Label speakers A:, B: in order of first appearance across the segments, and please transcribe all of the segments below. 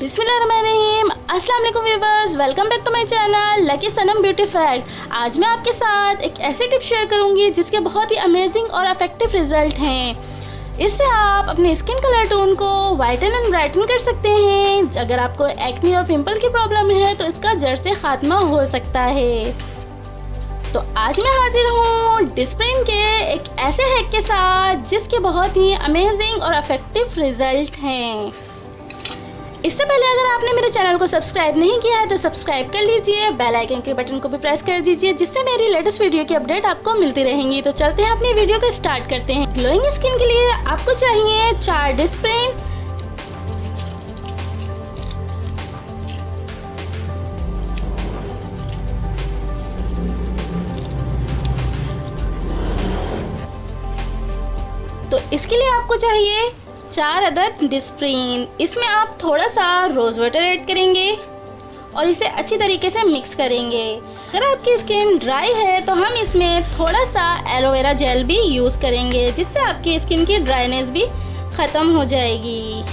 A: बिस्मिल्लाहिर्रहमानिर्रहीम। अस्सलाम वालेकुम viewers, welcome back to my channel Lucky Sanam beauty fact. आज मैं आपके साथ एक ऐसी टिप शेयर करूंगी जिसके बहुत ही अमेजिंग और इफेक्टिव रिजल्ट हैं। इससे आप अपने स्किन कलर टोन को वाइटन एंड ब्राइटन कर सकते हैं। अगर आपको एक्ने और पिंपल की प्रॉब्लम है तो इसका जड़ से खात्मा हो सकता है। तो आज मैं हाजिर हूँ डिस्प्रिन के एक ऐसे हैक के साथ जिसके बहुत ही अमेजिंग और इफेक्टिव रिजल्ट हैं। इससे पहले अगर आपने मेरे चैनल को सब्सक्राइब नहीं किया है तो सब्सक्राइब कर लीजिए, बेल आइकन के बटन को भी प्रेस कर दीजिए जिससे मेरी लेटेस्ट वीडियो की अपडेट आपको मिलती रहेंगी। तो चलते हैं अपनी वीडियो को स्टार्ट करते हैं। ग्लोइंग स्किन के लिए आपको चाहिए 4 डिस्प्रिन, तो इसके लिए आपको चाहिए 4 अदद डिस्प्रिन। इसमें आप थोड़ा सा रोज वाटर ऐड करेंगे और इसे अच्छी तरीके से मिक्स करेंगे। अगर आपकी स्किन ड्राई है तो हम इसमें थोड़ा सा एलोवेरा जेल भी यूज़ करेंगे जिससे आपकी स्किन की ड्राइनेस भी ख़त्म हो जाएगी।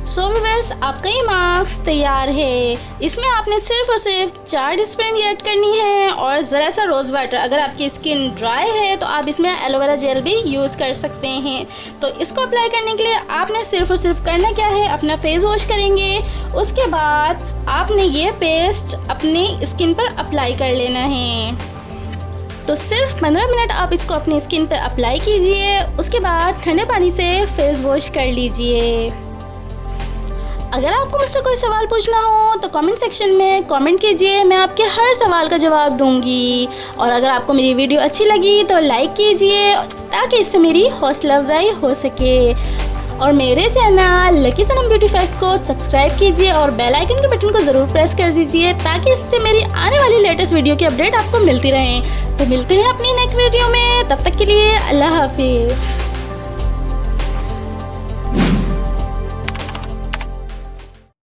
A: सो व्यूअर्स, आपका ये मास्क तैयार है। इसमें आपने सिर्फ और सिर्फ 4 डिस्प्रिन ऐड करनी है और ज़रा सा रोज़ वाटर। अगर आपकी स्किन ड्राई है तो आप इसमें एलोवेरा जेल भी यूज़ कर सकते हैं। तो इसको अप्लाई करने के लिए आपने सिर्फ और सिर्फ करना क्या है, अपना फेस वॉश करेंगे। उसके बाद आपने ये पेस्ट अपनी स्किन पर अप्लाई कर लेना है। तो सिर्फ 15 मिनट आप इसको अपनी स्किन पर अप्लाई कीजिए। उसके बाद ठंडे पानी से फेस वॉश कर लीजिए। अगर आपको मुझसे कोई सवाल पूछना हो तो कमेंट सेक्शन में कमेंट कीजिए, मैं आपके हर सवाल का जवाब दूंगी। और अगर आपको मेरी वीडियो अच्छी लगी तो लाइक कीजिए ताकि इससे मेरी हौसला अफजाई हो सके। और मेरे channel Lucky Sanam beauty fact को सब्सक्राइब कीजिए और बेल आइकन के बटन को ज़रूर प्रेस कर दीजिए ताकि इससे मेरी आने वाली लेटेस्ट वीडियो की अपडेट आपको मिलती रहे। तो मिलते हैं अपनी नेक्स्ट वीडियो में, तब तक के लिए अल्लाह हाफिज़।